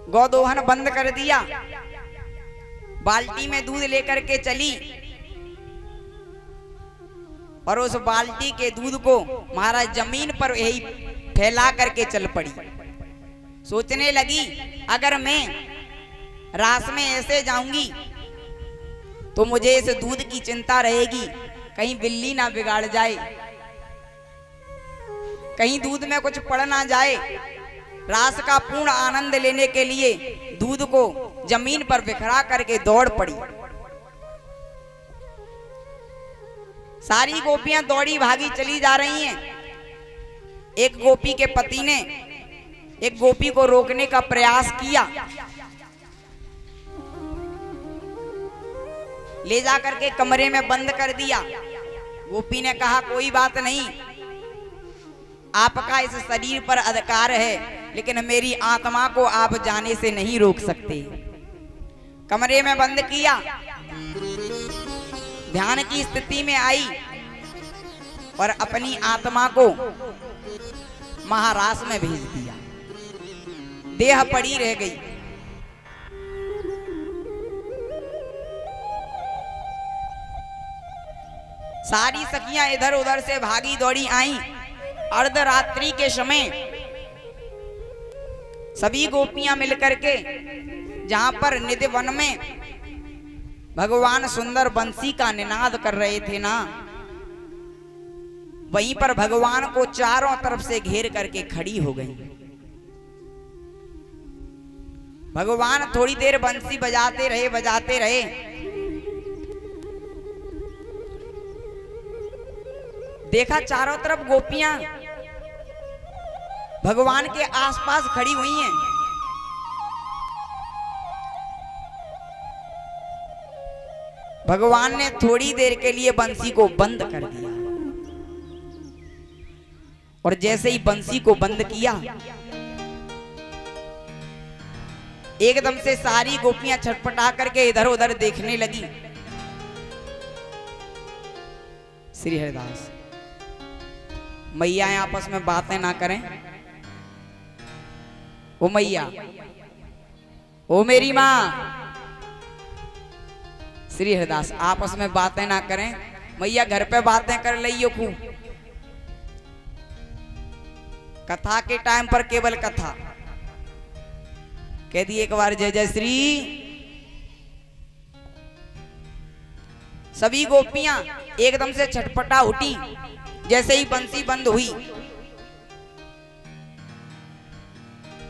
गौदोहन बंद कर दिया। बाल्टी में दूध लेकर के चली और उस बाल्टी के दूध को महाराज जमीन पर यही फैला करके चल पड़ी। सोचने लगी अगर मैं रास में ऐसे जाऊंगी तो मुझे इस दूध की चिंता रहेगी, कहीं बिल्ली ना बिगाड़ जाए, कहीं दूध में कुछ पड़ ना जाए। रास का पूर्ण आनंद लेने के लिए दूध को जमीन पर बिखरा करके दौड़ पड़ी। सारी गोपियां दौड़ी भागी चली जा रही हैं। एक गोपी के पति ने एक गोपी को रोकने का प्रयास किया, ले जा करके कमरे में बंद कर दिया। गोपी ने कहा कोई बात नहीं, आपका इस शरीर पर अधिकार है, लेकिन मेरी आत्मा को आप जाने से नहीं रोक सकते। कमरे में बंद किया, ध्यान की स्थिति में आई और अपनी आत्मा को महारास में भेज दिया। देह पड़ी रह गई। सारी सखियां इधर उधर से भागी दौड़ी आई। अर्धरात्रि के समय सभी गोपियां मिलकर के जहां पर निधि वन में भगवान सुंदर बंसी का निनाद कर रहे थे ना, वहीं पर भगवान को चारों तरफ से घेर करके खड़ी हो गई। भगवान थोड़ी देर बंसी बजाते रहे। देखा चारों तरफ गोपियां भगवान के आसपास खड़ी हुई हैं। भगवान ने थोड़ी देर के लिए बंसी को बंद कर दिया और जैसे ही बंसी को बंद किया, एकदम से सारी गोपियां छटपटा करके इधर उधर देखने लगी। श्री हरिदास, मैया आपस में बातें ना करें। ओ मैया, ओ मेरी माँ। श्री हरिदास, आपस में बातें ना करें। मैया घर पे बातें कर लियो खूब। कथा के टाइम पर केवल कथा कह दी एक बार जय जय श्री। सभी गोपियां एकदम से छटपटा उठी जैसे ही बंसी बंद हुई।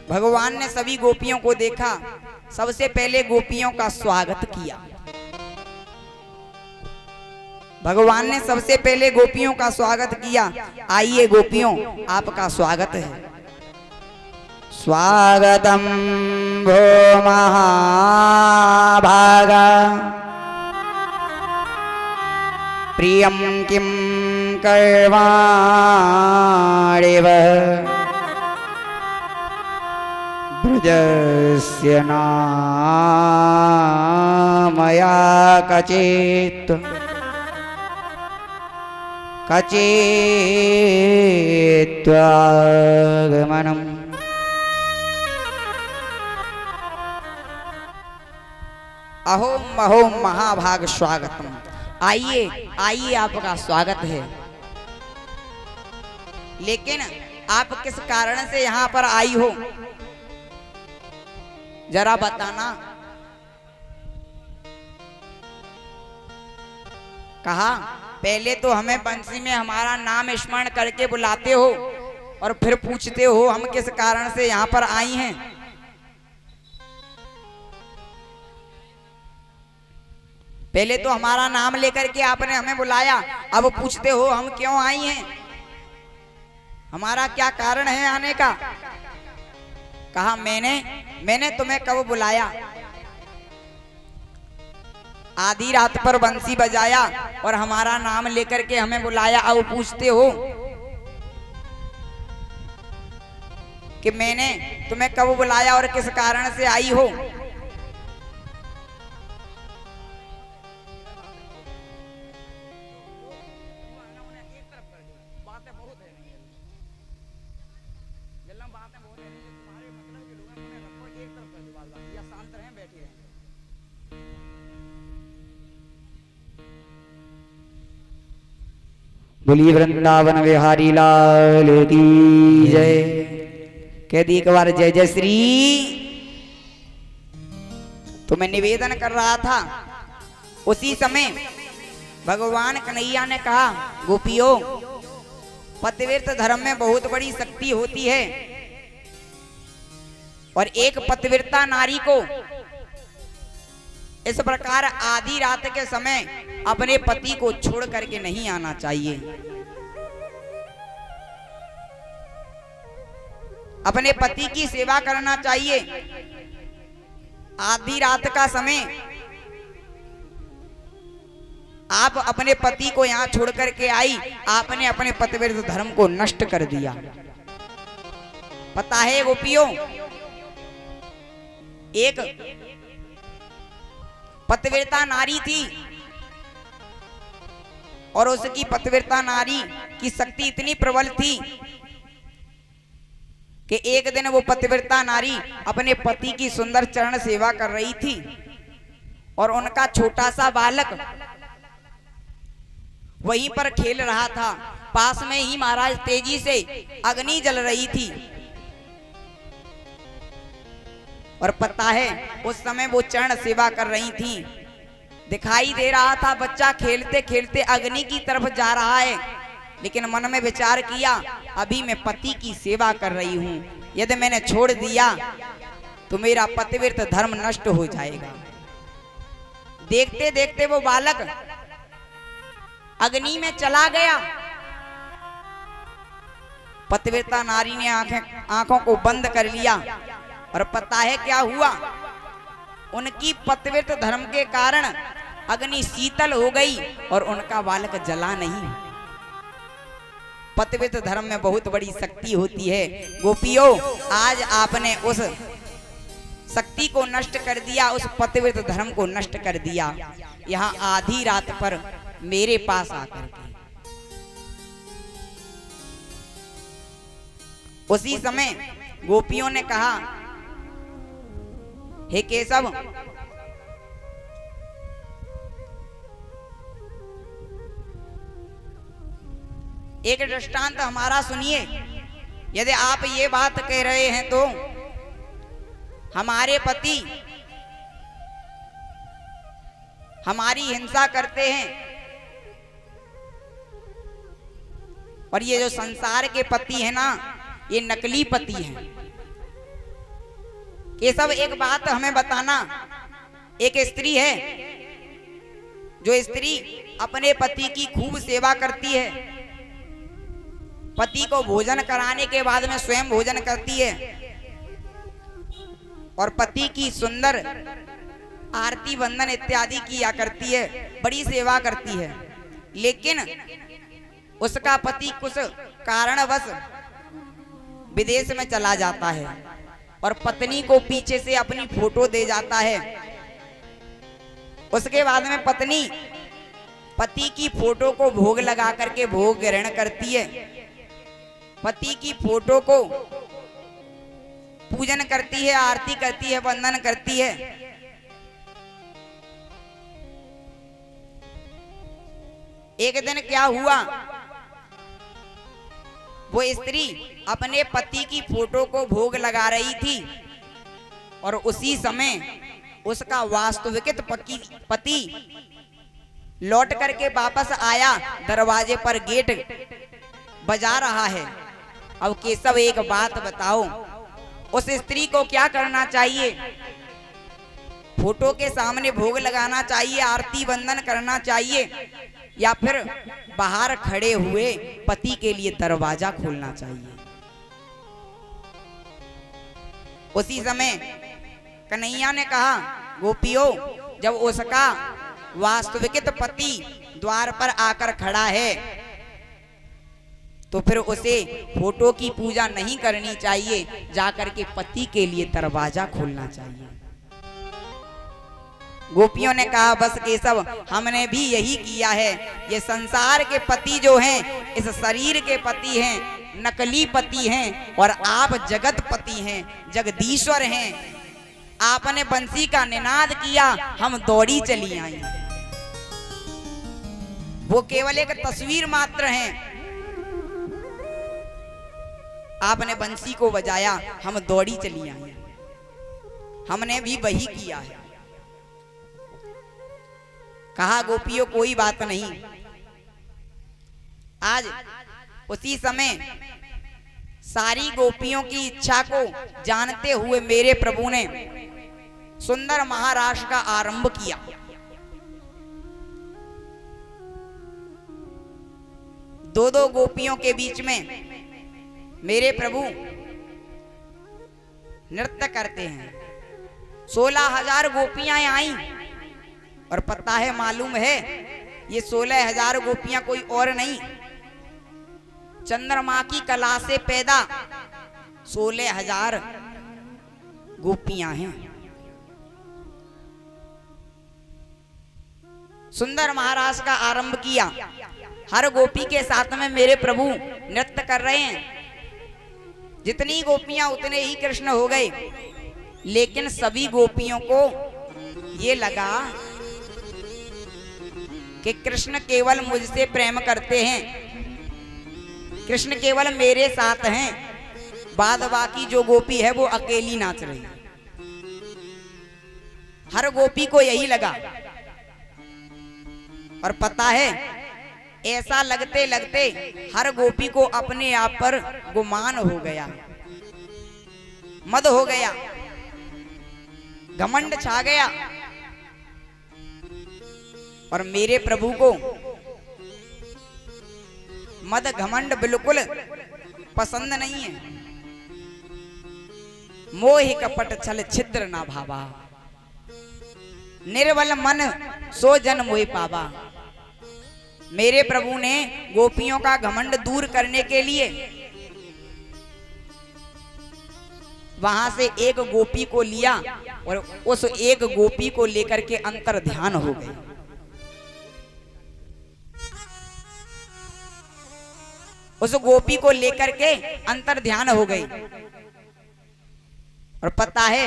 भगवान ने सभी गोपियों को देखा, सबसे पहले गोपियों का स्वागत किया। भगवान ने सबसे पहले गोपियों का स्वागत किया। आइए गोपियों, आपका स्वागत है। स्वागतम भो महाभागा प्रियं किं कर्वाणि वः ब्रजस्य नामया कचित् कचित्वागमनम्। अहोम अहोम महाभाग स्वागतम। आइए आइए, आपका स्वागत है। लेकिन आप किस कारण से यहाँ पर आई हो, जरा बताना। कहा पहले तो हमें बंसी में हमारा नाम स्मरण करके बुलाते हो और फिर पूछते हो हम किस कारण से यहाँ पर आई हैं। पहले तो हमारा नाम लेकर के आपने हमें बुलाया, अब पूछते हो हम क्यों आई हैं, हमारा क्या कारण है आने का। कहा मैंने तुम्हें कब बुलाया। आधी रात पर बंसी बजाया और हमारा नाम लेकर के हमें बुलाया, अब पूछते हो कि मैंने तुम्हें कब बुलाया और किस कारण से आई हो। बातें बहुत है। बातें बोल रहे हैं तुम्हारे मतलब के लोग हैं, रखो एक तरफ कर दो बात, या शांत रहें बैठे रहें। बोलिए वृंदावन बिहारी लाल की जय। कह दी एक बार जय जय श्री। तो मैं निवेदन कर रहा था, उसी समय भगवान कन्हैया ने कहा, गोपियों, पतिव्रत धर्म में बहुत बड़ी शक्ति होती है और एक पतिव्रता नारी को इस प्रकार आधी रात के समय अपने पति को छोड़ करके नहीं आना चाहिए। अपने पति की सेवा करना चाहिए। आधी रात का समय आप अपने पति को यहां छोड़ करके आई, आपने अपने पतिव्रत धर्म को नष्ट कर दिया। पता है गोपियों, एक पतिव्रता नारी थी और उसकी पतिव्रता नारी की शक्ति इतनी प्रबल थी कि एक दिन वो पतिव्रता नारी अपने पति की सुंदर चरण सेवा कर रही थी और उनका छोटा सा बालक वहीं पर खेल रहा था। पास में ही महाराज तेजी से अग्नि जल रही थी और पता है उस समय वो चरण सेवा कर रही थी। दिखाई दे रहा था बच्चा खेलते खेलते अग्नि की तरफ जा रहा है, लेकिन मन में विचार किया, अभी मैं पति की सेवा कर रही हूं, यदि मैंने छोड़ दिया तो मेरा पतिव्रत धर्म नष्ट हो जाएगा। देखते देखते वो बालक अग्नि में चला गया। पतिव्रता नारी ने आंखों को बंद कर लिया और पता है क्या हुआ, उनकी पतिव्रत धर्म के कारण अग्नि शीतल हो गई और उनका बालक जला नहीं। पतिव्रत धर्म में बहुत बड़ी शक्ति होती है। गोपियों, आज आपने उस शक्ति को नष्ट कर दिया, उस पतिव्रत धर्म को नष्ट कर दिया। यहाँ आधी रात पर मेरे पास आकर के उसी समय गोपियों ने कहा, हे केशव, एक दृष्टांत हमारा सुनिए। यदि आप ये बात कह रहे हैं तो हमारे पति हमारी हिंसा करते हैं और ये जो संसार के पति है ना, ये नकली पति हैं। ये सब एक बात हमें बताना, एक स्त्री है जो स्त्री अपने पति की खूब सेवा करती है, पति को भोजन कराने के बाद में स्वयं भोजन करती है और पति की सुंदर आरती बंधन इत्यादि किया करती है, बड़ी सेवा करती है। लेकिन उसका पति कुछ कारणवश विदेश में चला जाता है और पत्नी को पीछे से अपनी फोटो दे जाता है। उसके बाद में पत्नी पति की फोटो को भोग लगा करके भोग ग्रहण करती है, पति की फोटो को पूजन करती है, आरती करती है, वंदन करती है। एक दिन क्या हुआ, वो स्त्री अपने पति की फोटो को भोग लगा रही थी और उसी समय उसका वास्तविक पति लौट करके वापस आया, दरवाजे पर गेट बजा रहा है। अब केशव एक बात बताओ, उस स्त्री को क्या करना चाहिए? फोटो के सामने भोग लगाना चाहिए, आरती वंदन करना चाहिए, या फिर बाहर खड़े हुए पति के लिए दरवाजा खोलना चाहिए? उसी समय कन्हैया ने कहा, गोपियों, जब उसका वास्तविक पति द्वार पर आकर खड़ा है तो फिर उसे फोटो की पूजा नहीं करनी चाहिए, जाकर के पति के लिए दरवाजा खोलना चाहिए। गोपियों ने कहा, बस केशव, हमने भी यही किया है। ये संसार के पति जो हैं, इस शरीर के पति हैं, नकली पति हैं और आप जगतपति हैं, जगदीश्वर हैं। आपने बंसी का निनाद किया, हम दौड़ी चली आई। वो केवल एक तस्वीर मात्र है। आपने बंसी को बजाया, हम दौड़ी चली आई। हमने भी वही किया है। कहा गोपियों कोई बात नहीं। आज उसी समय सारी गोपियों की इच्छा को जानते हुए मेरे प्रभु ने सुंदर महारास का आरंभ किया। दो दो गोपियों के बीच में मेरे प्रभु नृत्य करते हैं। 16,000 गोपियां आई और पता है, मालूम है, ये 16,000 गोपियां कोई और नहीं, चंद्रमा की कला से पैदा 16,000 गोपियां हैं। सुंदर महारास का आरंभ किया। हर गोपी के साथ में मेरे प्रभु नृत्य कर रहे हैं। जितनी गोपियां उतने ही कृष्ण हो गए, लेकिन सभी गोपियों को ये लगा कि कृष्ण केवल मुझसे प्रेम करते हैं, कृष्ण केवल मेरे साथ हैं, बाद बाकी जो गोपी है वो अकेली नाच रही। हर गोपी को यही लगा। और पता है, ऐसा लगते लगते हर गोपी को अपने आप पर गुमान हो गया, मद हो गया, घमंड छा गया। और मेरे प्रभु को मद घमंड बिल्कुल पसंद नहीं है। मोह कपट छल छिद्र ना भावा, निर्बल मन सो जन मोह पावा। मेरे प्रभु ने गोपियों का घमंड दूर करने के लिए वहां से एक गोपी को लिया और उस एक गोपी को लेकर के अंतर ध्यान हो गए। उस गोपी को लेकर के अंतर ध्यान हो गई। और पता है,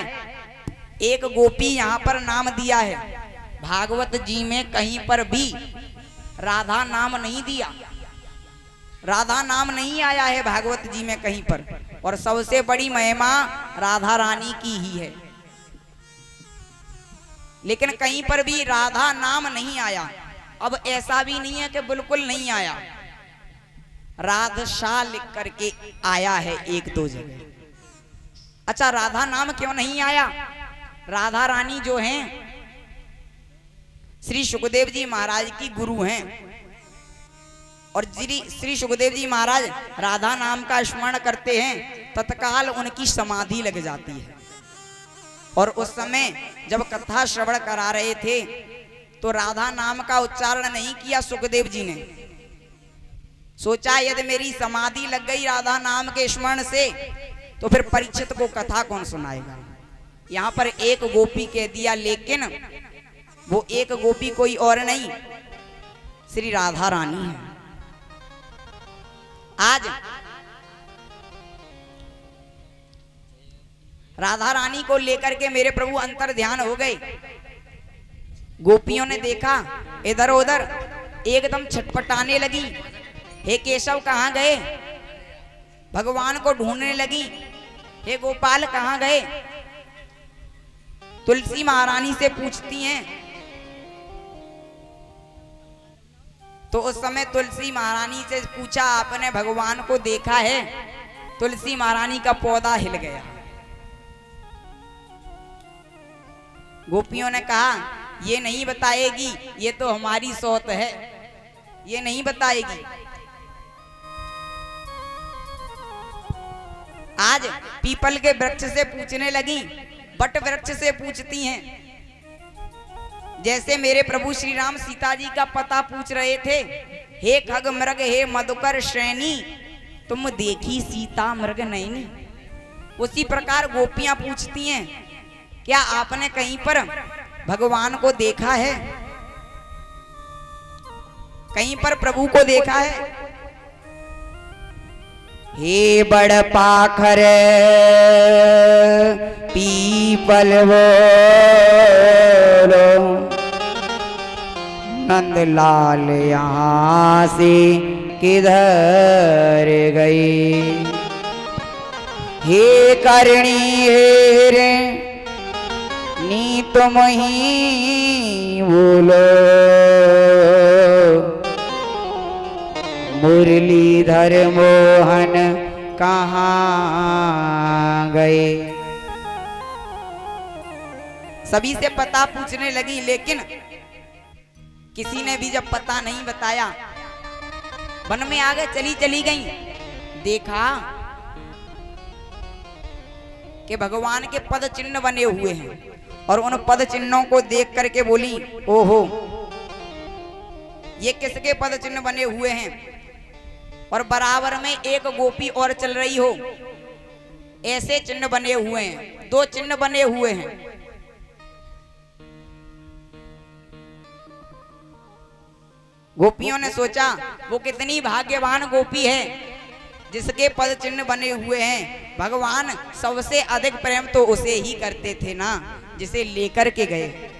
एक गोपी यहां पर नाम दिया है, भागवत जी में कहीं पर भी राधा नाम नहीं दिया, राधा नाम नहीं आया है भागवत जी में कहीं पर। और सबसे बड़ी महिमा राधा रानी की ही है, लेकिन कहीं पर भी राधा नाम नहीं आया। अब ऐसा भी नहीं है कि बिल्कुल नहीं आया, राधशा लिख करके आया है एक दो जगह। अच्छा, राधा नाम क्यों नहीं आया? राधा रानी जो हैं श्री सुखदेव जी महाराज की गुरु हैं, और श्री सुखदेव जी महाराज राधा नाम का स्मरण करते हैं, तत्काल उनकी समाधि लग जाती है। और उस समय जब कथा श्रवण करा रहे थे तो राधा नाम का उच्चारण नहीं किया सुखदेव जी ने। सोचा यदि मेरी समाधि लग गई राधा नाम के स्मरण से तो फिर परीक्षित को कथा कौन सुनाएगा। यहाँ पर एक गोपी कह दिया, लेकिन वो एक गोपी कोई और नहीं, श्री राधा रानी है। आज राधा रानी को लेकर के मेरे प्रभु अंतर ध्यान हो गए। गोपियों ने देखा इधर उधर, एकदम छटपटाने लगी, हे केशव कहाँ गए? भगवान को ढूंढने लगी, हे गोपाल कहाँ गए? तुलसी महारानी से पूछती हैं। तो उस समय तुलसी महारानी से पूछा, आपने भगवान को देखा है? तुलसी महारानी का पौधा हिल गया। गोपियों ने कहा, ये नहीं बताएगी, ये तो हमारी सौत है, ये नहीं बताएगी। आज पीपल के वृक्ष से पूछने लगी, बट वृक्ष से पूछती हैं। जैसे मेरे प्रभु श्री राम सीता जी का पता पूछ रहे थे, हे खग मृग हे मधुकर श्रेणी, तुम देखी सीता मृग नैनी। उसी प्रकार गोपियां पूछती हैं, क्या आपने कहीं पर भगवान को देखा है? कहीं पर प्रभु को देखा है? हे बड़ पाखर पीपल बोलो, नंदलाल यहाँ से किधर गए। हे करणी हेरे नी तुम ही बोलो, मुरलीधर मोहन कहाँ गए। सभी से पता पूछने लगी, लेकिन किसी ने भी जब पता नहीं बताया, वन में आगे चली गई। देखा कि भगवान के पद चिन्ह बने हुए हैं, और उन पद चिन्हों को देख करके बोली, ओहो ये किसके पद चिन्ह बने हुए हैं। और बराबर में एक गोपी और चल रही हो, ऐसे चिन्ह बने हुए हैं, दो चिन्ह बने हुए हैं। गोपियों ने सोचा वो कितनी भाग्यवान गोपी है जिसके पद चिन्ह बने हुए हैं। भगवान सबसे अधिक प्रेम तो उसे ही करते थे ना, जिसे लेकर के गए।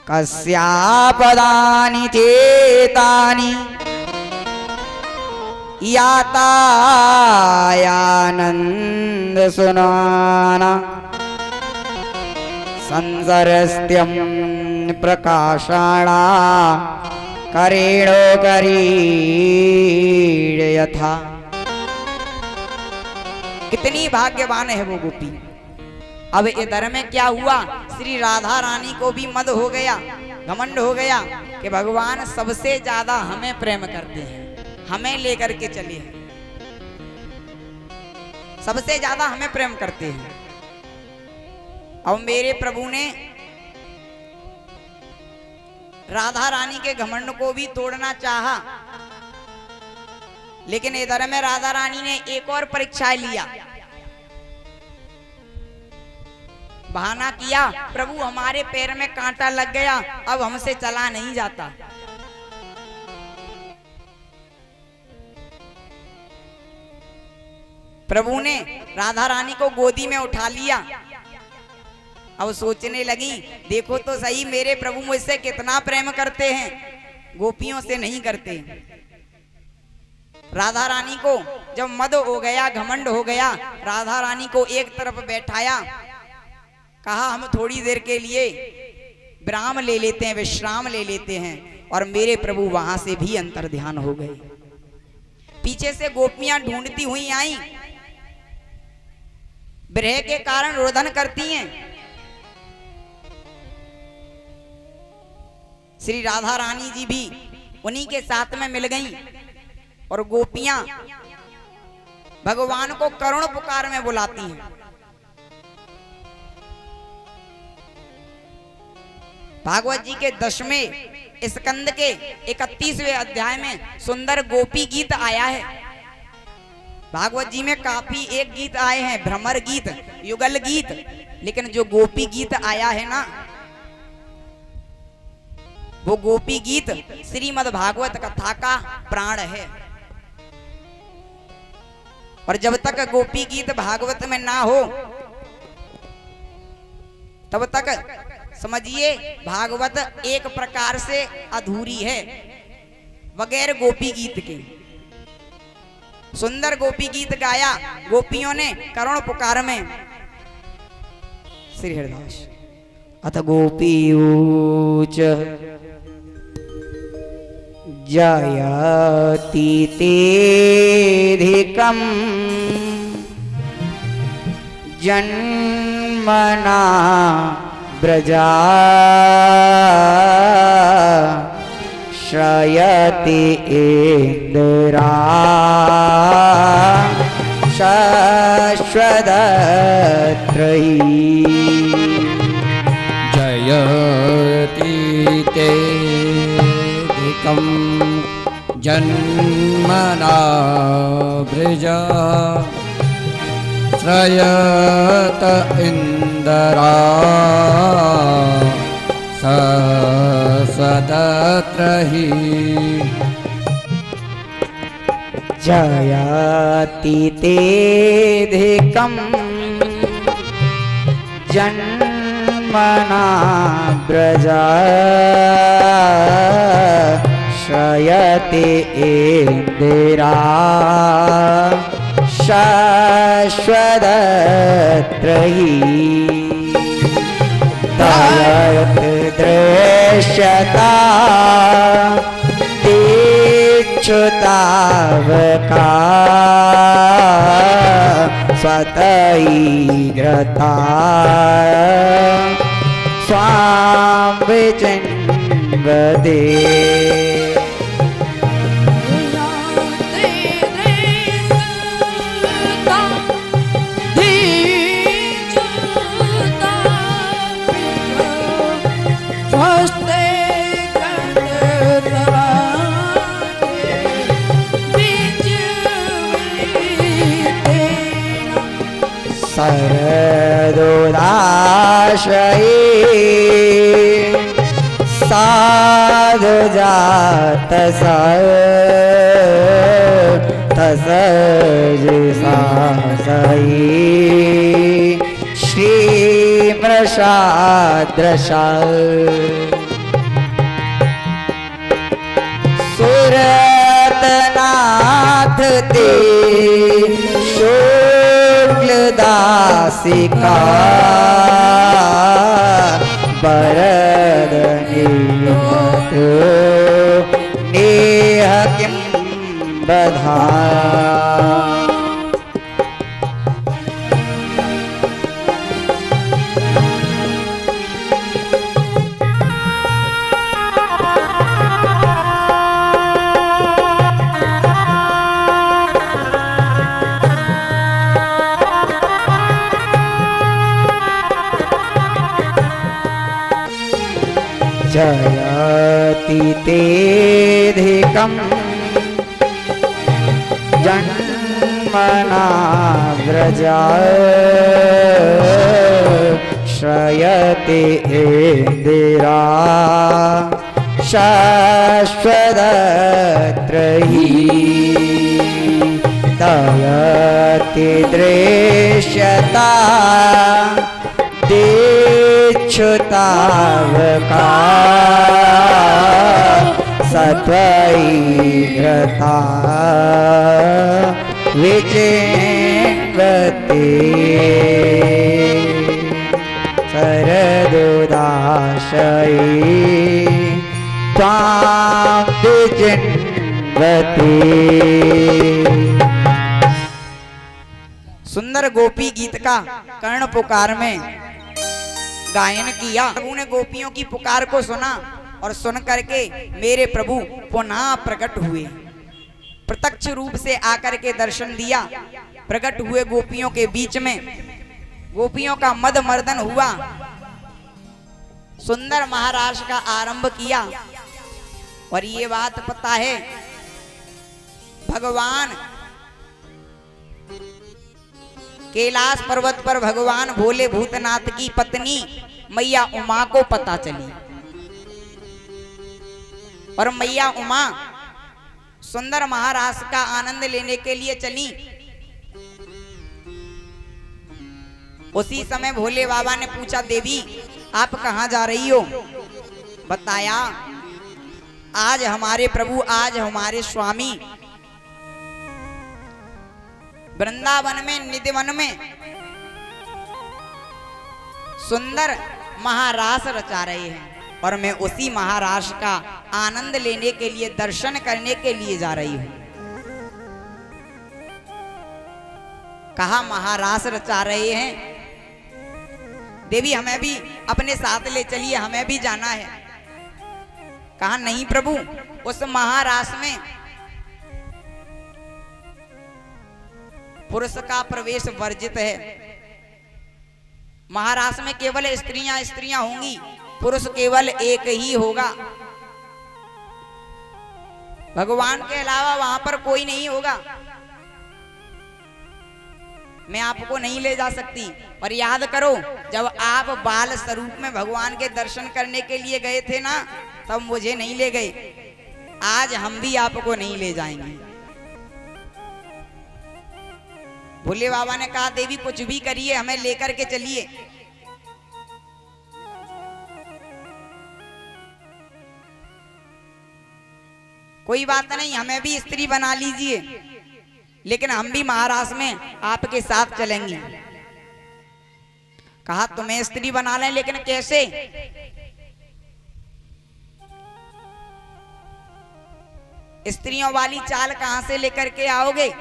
कस्यापदानि चेतानि यातायानंद सुनाना, संसरस्त्यं प्रकाशाणा करेणो करीड यथा। कितनी भाग्यवान है वो गोपी। अब इधर में क्या हुआ, श्री राधा रानी को भी मद हो गया, घमंड हो गया कि भगवान सबसे ज्यादा हमें प्रेम करते हैं, हमें लेकर के चले हैं, सबसे ज्यादा हमें प्रेम करते हैं। अब मेरे प्रभु ने राधा रानी के घमंड को भी तोड़ना चाहा, लेकिन इधर में राधा रानी ने एक और परीक्षा लिया। बहाना किया, प्रभु हमारे पैर में कांटा लग गया, अब हमसे चला नहीं जाता। प्रभु ने राधा रानी को गोदी में उठा लिया। अब सोचने लगी, देखो तो सही मेरे प्रभु मुझसे कितना प्रेम करते हैं, गोपियों से नहीं करते। राधा रानी को जब मद हो गया, घमंड हो गया, राधा रानी को एक तरफ बैठाया, कहा हम थोड़ी देर के लिए विराम ले लेते हैं, विश्राम ले लेते हैं। और मेरे प्रभु वहां से भी अंतर ध्यान हो गए। पीछे से गोपियां ढूंढती हुई आई, विरह के कारण रोदन करती हैं। श्री राधा रानी जी भी उन्हीं के साथ में मिल गईं, और गोपियां भगवान को करुण पुकार में बुलाती हैं। भागवत जी के 10वें स्कंद के 31वें अध्याय में सुंदर गोपी गीत आया है। भागवत जी में काफी एक गीत आए हैं, भ्रमर गीत, युगल गीत, लेकिन जो गोपी गीत आया है ना, वो गोपी गीत श्रीमद् भागवत कथा का प्राण है। और जब तक गोपी गीत भागवत में ना हो, तब तक समझिए भागवत एक प्रकार से अधूरी है, बगैर गोपी गीत के। सुंदर गोपी गीत गाया गोपियों ने करुण पुकार में। श्री हरिदास। अथ गोपीयूच जयति तेधिकम् जन्मना ब्रजा श्रयति इंद्रा शाश्वतत्रयी जयति तेधिकं जन्मना ब्रजा श्रयत इंद्रा शाश्वतत्रयी जयति तेधिकं जन्मना व्रजा श्रयते इंदिरा शाश्वतत्रयी तयत् दृश्यता तेच्छुतावका स्वतैग्रता स्वां विचिन्वते शरदोदाशये साधुजात तसज सासयी श्रीमृषादृशा सुरतनाथ ते दासिका बरदनीत नेह किं बधा जयति तेधिकं जन्मना व्रजा श्रयते इंदिरा शाश्वतत्रयी तयति दृश्यता तेच्छुतावका सत्वैग्रता विचिन्वते शरदोदाशये त्वां विचिन्वते। सुंदर गोपी गीत का कर्ण पुकार में गायन किया। प्रभु ने गोपियों की पुकार को सुना और सुन करके मेरे प्रभु पुनः प्रकट हुए, प्रत्यक्ष रूप से आकर के दर्शन दिया। प्रकट हुए गोपियों के बीच में, गोपियों का मद मर्दन हुआ, सुंदर महाराज का आरंभ किया। और ये बात पता है, भगवान कैलाश पर्वत पर भगवान भोले भूतनाथ की पत्नी मैया उमा को पता चली और मैया उमा सुंदर महाराज का आनंद लेने के लिए चली। उसी समय भोले बाबा ने पूछा, देवी आप कहाँ जा रही हो? बताया, आज हमारे प्रभु, आज हमारे स्वामी वृंदावन में निधिवन में सुंदर महारास रचा रहे हैं और मैं उसी महारास का आनंद लेने के लिए, दर्शन करने के लिए जा रही हूं। कहा महारास रचा रहे हैं, देवी हमें भी अपने साथ ले चलिए, हमें भी जाना है। कहा नहीं प्रभु, उस महारास में पुरुष का प्रवेश वर्जित है। महारास में केवल स्त्रियां स्त्रियां होंगी, पुरुष केवल एक ही होगा। भगवान के अलावा वहां पर कोई नहीं होगा। मैं आपको नहीं ले जा सकती। और याद करो, जब आप बाल स्वरूप में भगवान के दर्शन करने के लिए गए थे ना, तब मुझे नहीं ले गए। आज हम भी आपको नहीं ले जाएंगे। भोले बाबा ने कहा देवी कुछ भी करिए, हमें लेकर के चलिए। कोई बात नहीं, हमें भी स्त्री बना लीजिए, लेकिन हम भी महाराज में आपके साथ चलेंगे। कहा तुम्हें स्त्री बना लें, लेकिन कैसे? स्त्रियों वाली चाल कहां से लेकर के आओगे?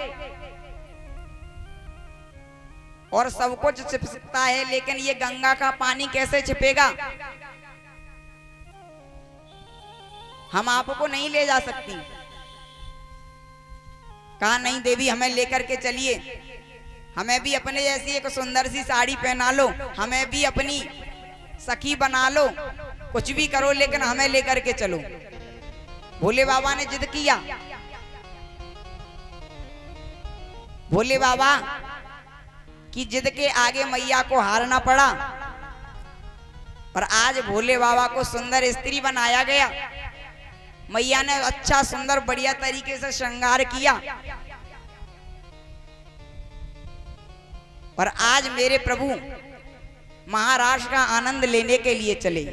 और सब कुछ छिप सकता है, लेकिन ये गंगा का पानी कैसे छिपेगा? हम आपको नहीं ले जा सकती। कहा नहीं देवी, हमें लेकर के चलिए, हमें भी अपने जैसी एक सुंदर सी साड़ी पहना लो, हमें भी अपनी सखी बना लो, कुछ भी करो, लेकिन हमें लेकर के चलो। भोले बाबा ने जिद किया। भोले बाबा की जिद के आगे मैया को हारना पड़ा, और आज भोले बाबा को सुंदर स्त्री बनाया गया। मैया ने अच्छा सुंदर बढ़िया तरीके से श्रृंगार किया, और आज मेरे प्रभु महाराष्ट्र का आनंद लेने के लिए चले।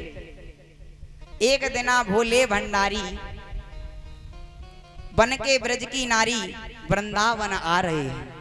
एक दिना भोले भंडारी बन के ब्रज की नारी वृंदावन आ रहे हैं।